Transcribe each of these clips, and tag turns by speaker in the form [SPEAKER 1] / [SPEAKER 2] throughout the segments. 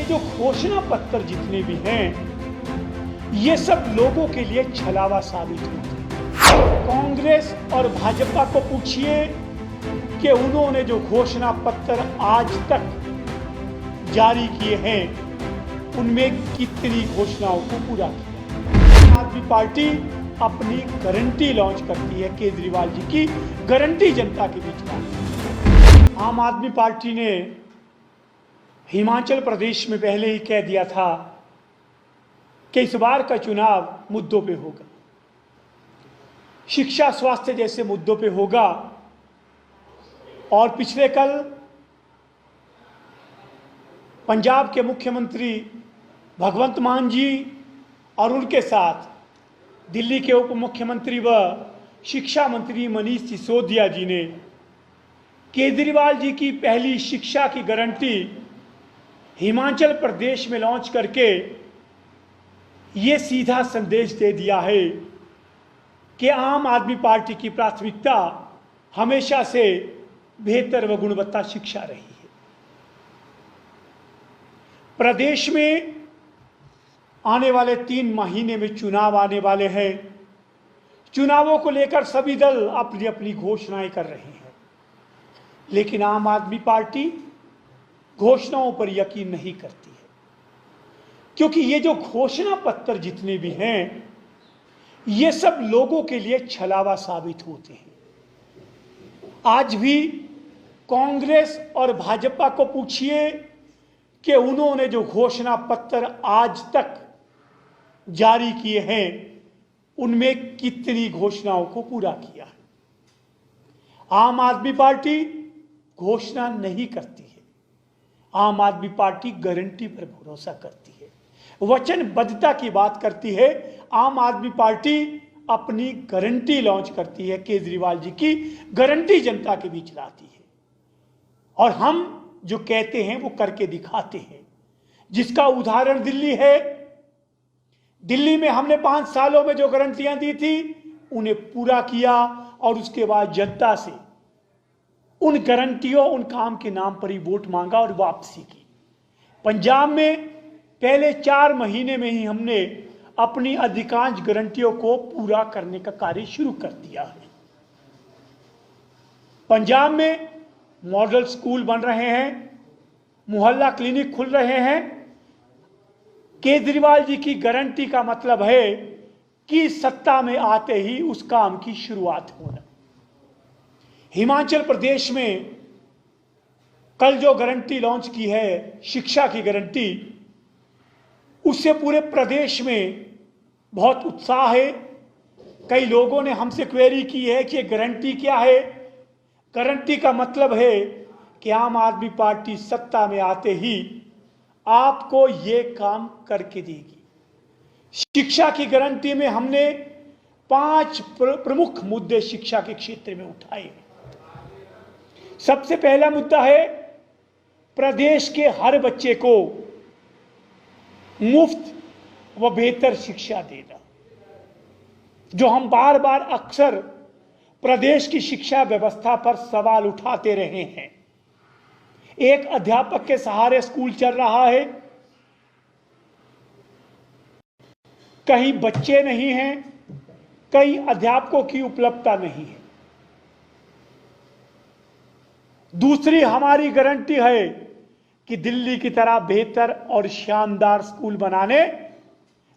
[SPEAKER 1] जो घोषणा पत्र जितने भी हैं ये सब लोगों के लिए छलावा साबित होते हैं। कांग्रेस और भाजपा को पूछिए कि उन्होंने जो घोषणा पत्र आज तक जारी किए हैं उनमें कितनी घोषणाओं को पूरा किया। आम आदमी पार्टी अपनी गारंटी लॉन्च करती है, केजरीवाल जी की गारंटी जनता के बीच में। आम आदमी पार्टी ने हिमाचल प्रदेश में पहले ही कह दिया था कि इस बार का चुनाव मुद्दों पे होगा, शिक्षा स्वास्थ्य जैसे मुद्दों पे होगा। और पिछले कल पंजाब के मुख्यमंत्री भगवंत मान जी और उनके साथ दिल्ली के उप मुख्यमंत्री व शिक्षा मंत्री मनीष सिसोदिया जी ने केजरीवाल जी की पहली शिक्षा की गारंटी हिमाचल प्रदेश में लॉन्च करके ये सीधा संदेश दे दिया है कि आम आदमी पार्टी की प्राथमिकता हमेशा से बेहतर व गुणवत्ता शिक्षा रही है। प्रदेश में आने वाले 3 महीने में चुनाव आने वाले हैं। चुनावों को लेकर सभी दल अपनी अपनी घोषणाएं कर रहे हैं, लेकिन आम आदमी पार्टी घोषणाओं पर यकीन नहीं करती है, क्योंकि ये जो घोषणा पत्र जितने भी हैं ये सब लोगों के लिए छलावा साबित होते हैं। आज भी कांग्रेस और भाजपा को पूछिए कि उन्होंने जो घोषणा पत्र आज तक जारी किए हैं उनमें कितनी घोषणाओं को पूरा किया है। आम आदमी पार्टी घोषणा नहीं करती है, आम आदमी पार्टी गारंटी पर भरोसा करती है, वचनबद्धता की बात करती है। आम आदमी पार्टी अपनी गारंटी लॉन्च करती है, केजरीवाल जी की गारंटी जनता के बीच लाती है। और हम जो कहते हैं वो करके दिखाते हैं, जिसका उदाहरण दिल्ली है। दिल्ली में हमने 5 सालों में जो गारंटियां दी थी उन्हें पूरा किया और उसके बाद जनता से उन गारंटियों, उन काम के नाम पर ही वोट मांगा और वापसी की। पंजाब में पहले 4 महीने में ही हमने अपनी अधिकांश गारंटियों को पूरा करने का कार्य शुरू कर दिया है। पंजाब में मॉडल स्कूल बन रहे हैं, मोहल्ला क्लिनिक खुल रहे हैं। केजरीवाल जी की गारंटी का मतलब है कि सत्ता में आते ही उस काम की शुरुआत होना। हिमाचल प्रदेश में कल जो गारंटी लॉन्च की है, शिक्षा की गारंटी, उससे पूरे प्रदेश में बहुत उत्साह है। कई लोगों ने हमसे क्वेरी की है कि गारंटी क्या है। गारंटी का मतलब है कि आम आदमी पार्टी सत्ता में आते ही आपको ये काम करके देगी। शिक्षा की गारंटी में हमने 5 प्रमुख मुद्दे शिक्षा के क्षेत्र में उठाए। सबसे पहला मुद्दा है प्रदेश के हर बच्चे को मुफ्त व बेहतर शिक्षा देना। जो हम बार बार अक्सर प्रदेश की शिक्षा व्यवस्था पर सवाल उठाते रहे हैं। एक अध्यापक के सहारे स्कूल चल रहा है, कहीं बच्चे नहीं हैं, कहीं अध्यापकों की उपलब्धता नहीं है। दूसरी हमारी गारंटी है कि दिल्ली की तरह बेहतर और शानदार स्कूल बनाने,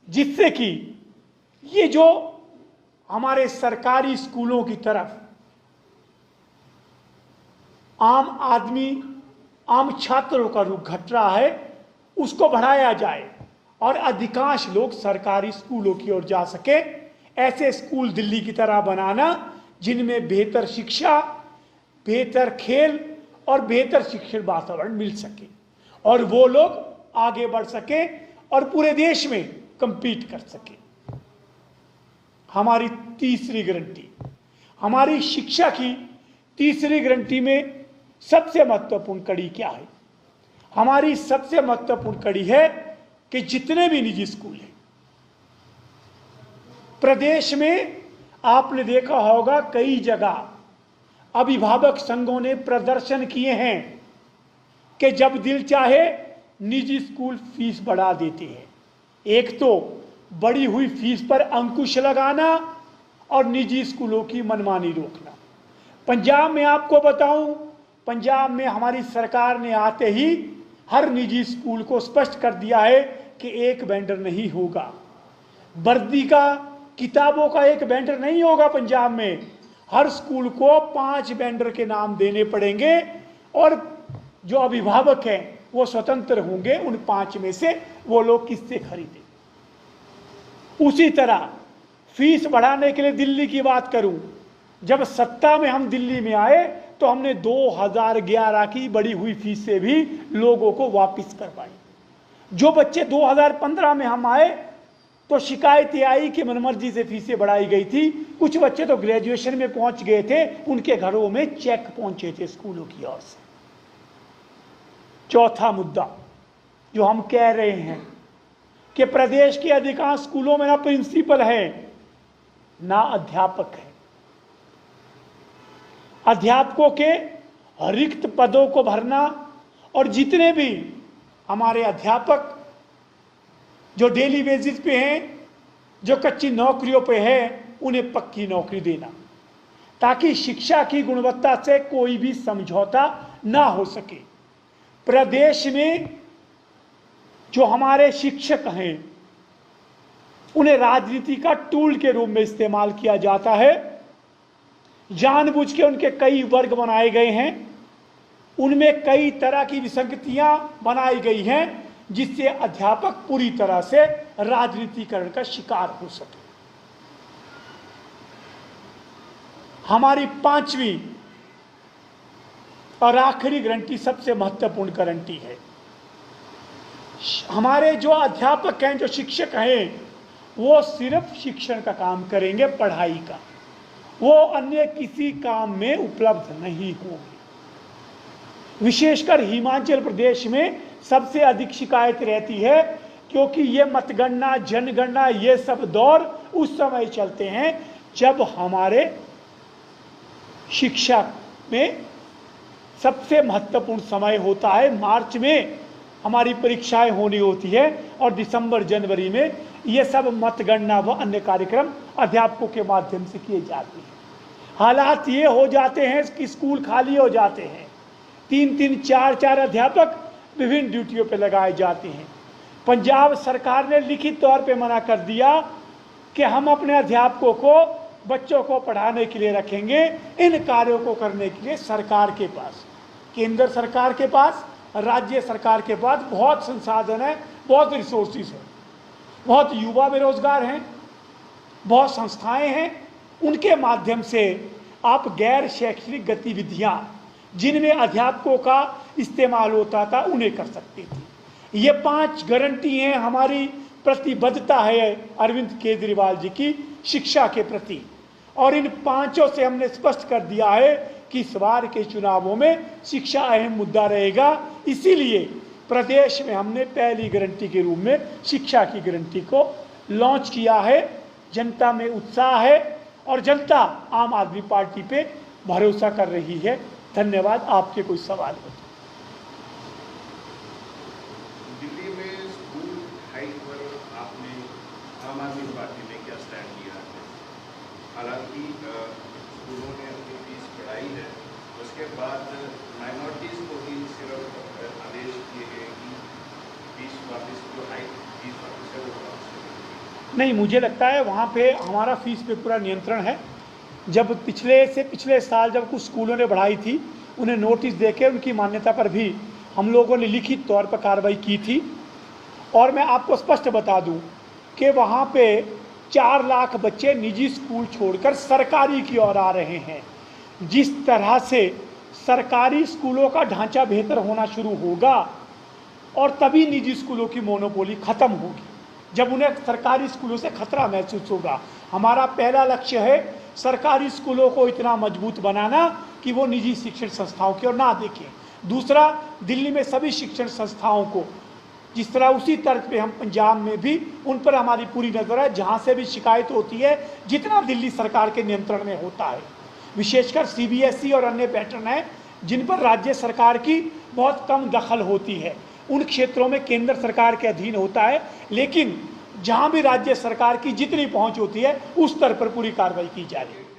[SPEAKER 1] जिससे कि ये जो हमारे सरकारी स्कूलों की तरफ आम छात्रों का रुख घट रहा है, उसको बढ़ाया जाए और अधिकांश लोग सरकारी स्कूलों की ओर जा सके। ऐसे स्कूल दिल्ली की तरह बनाना जिनमें बेहतर शिक्षा, बेहतर खेल और बेहतर शिक्षण वातावरण मिल सके और वो लोग आगे बढ़ सके और पूरे देश में कंपीट कर सके। हमारी तीसरी गारंटी, हमारी शिक्षा की तीसरी गारंटी में सबसे महत्वपूर्ण कड़ी क्या है? हमारी सबसे महत्वपूर्ण कड़ी है कि जितने भी निजी स्कूल हैं प्रदेश में, आपने देखा होगा कई जगह अभिभावक संघों ने प्रदर्शन किए हैं कि जब दिल चाहे निजी स्कूल फीस बढ़ा देते हैं। एक तो बढ़ी हुई फीस पर अंकुश लगाना और निजी स्कूलों की मनमानी रोकना। पंजाब में आपको बताऊं, पंजाब में हमारी सरकार ने आते ही हर निजी स्कूल को स्पष्ट कर दिया है कि एक वेंडर नहीं होगा। वर्दी का, किताबों का एक वेंडर नहीं होगा पंजाब में। हर स्कूल को 5 वेंडर के नाम देने पड़ेंगे और जो अभिभावक हैं वो स्वतंत्र होंगे, उन 5 में से वो लोग किससे खरीदें। उसी तरह फीस बढ़ाने के लिए दिल्ली की बात करूं, जब सत्ता में हम दिल्ली में आए तो हमने 2011 की बढ़ी हुई फीस से भी लोगों को वापस करवाई। जो बच्चे 2015 में हम आए तो शिकायतें आई कि मनमर्जी से फीसें बढ़ाई गई थी। कुछ बच्चे तो ग्रेजुएशन में पहुंच गए थे, उनके घरों में चेक पहुंचे थे स्कूलों की ओर से। चौथा मुद्दा जो हम कह रहे हैं कि प्रदेश के अधिकांश स्कूलों में ना प्रिंसिपल है ना अध्यापक है। अध्यापकों के रिक्त पदों को भरना और जितने भी हमारे अध्यापक जो डेली बेसिस पे हैं, जो कच्ची नौकरियों पे हैं, उन्हें पक्की नौकरी देना ताकि शिक्षा की गुणवत्ता से कोई भी समझौता ना हो सके। प्रदेश में जो हमारे शिक्षक हैं उन्हें राजनीति का टूल के रूप में इस्तेमाल किया जाता है। जानबूझ के उनके कई वर्ग बनाए गए हैं, उनमें कई तरह की विसंगतियां बनाई गई हैं जिससे अध्यापक पूरी तरह से राजनीतिकरण का शिकार हो सके। हमारी 5वीं और आखिरी गारंटी सबसे महत्वपूर्ण गारंटी है। हमारे जो अध्यापक हैं, जो शिक्षक हैं, वो सिर्फ शिक्षण का काम करेंगे, पढ़ाई का। वो अन्य किसी काम में उपलब्ध नहीं होंगे। विशेषकर हिमाचल प्रदेश में सबसे अधिक शिकायत रहती है क्योंकि ये मतगणना, जनगणना, ये सब दौर उस समय चलते हैं जब हमारे शिक्षा में सबसे महत्वपूर्ण समय होता है। मार्च में हमारी परीक्षाएं होनी होती है और दिसंबर जनवरी में ये सब मतगणना व अन्य कार्यक्रम अध्यापकों के माध्यम से किए जाते हैं। हालात ये हो जाते हैं कि स्कूल खाली हो जाते हैं, 3-3, 4-4 अध्यापक विभिन्न ड्यूटियों पर लगाए जाते हैं। पंजाब सरकार ने लिखित तौर पे मना कर दिया कि हम अपने अध्यापकों को बच्चों को पढ़ाने के लिए रखेंगे। इन कार्यों को करने के लिए सरकार के पास, केंद्र सरकार के पास, राज्य सरकार के पास बहुत संसाधन है, बहुत रिसोर्सेज है, बहुत युवा बेरोजगार हैं, बहुत संस्थाएं हैं। उनके माध्यम से आप गैर शैक्षणिक गतिविधियां जिनमें अध्यापकों का इस्तेमाल होता था उन्हें कर सकते थे। ये 5 गारंटी हैं, हमारी प्रतिबद्धता है अरविंद केजरीवाल जी की शिक्षा के प्रति। और इन 5 से हमने स्पष्ट कर दिया है कि इस बार के चुनावों में शिक्षा अहम मुद्दा रहेगा। इसीलिए प्रदेश में हमने पहली गारंटी के रूप में शिक्षा की गारंटी को लॉन्च किया है। जनता में उत्साह है और जनता आम आदमी पार्टी पे भरोसा कर रही है। धन्यवाद। आपके कोई सवाल हो?
[SPEAKER 2] दिल्ली में स्कूल हाइक पर आपने आम आदमी पार्टी ने क्या स्टैंड लिया है? हालांकि स्कूलों ने अपनी फीस बढ़ाई है, उसके बाद माइनॉरिटीज को भी सिर्फ आदेश किए गए कि फीस वापस, जो हाइक फीस वापस है वो वापस
[SPEAKER 1] नहीं, मुझे लगता है वहाँ पे हमारा फीस पे पूरा नियंत्रण है। जब पिछले साल जब कुछ स्कूलों ने बढ़ाई थी, उन्हें नोटिस देके उनकी मान्यता पर भी हम लोगों ने लिखित तौर पर कार्रवाई की थी। और मैं आपको स्पष्ट बता दूं कि वहाँ पे 4 लाख बच्चे निजी स्कूल छोड़कर सरकारी की ओर आ रहे हैं। जिस तरह से सरकारी स्कूलों का ढांचा बेहतर होना शुरू होगा और तभी निजी स्कूलों की मोनोपोली खत्म होगी, जब उन्हें सरकारी स्कूलों से खतरा महसूस होगा। हमारा पहला लक्ष्य है सरकारी स्कूलों को इतना मजबूत बनाना कि वो निजी शिक्षण संस्थाओं की ओर ना देखें। दूसरा, दिल्ली में सभी शिक्षण संस्थाओं को जिस तरह उसी तर्ज पे हम पंजाब में भी उन पर हमारी पूरी नज़र है। जहाँ से भी शिकायत होती है, जितना दिल्ली सरकार के नियंत्रण में होता है, विशेषकर CBSE और अन्य पैटर्न हैं जिन पर राज्य सरकार की बहुत कम दखल होती है, उन क्षेत्रों में केंद्र सरकार के अधीन होता है, लेकिन जहां भी राज्य सरकार की जितनी पहुंच होती है उस स्तर पर पूरी कार्रवाई की जा रही है।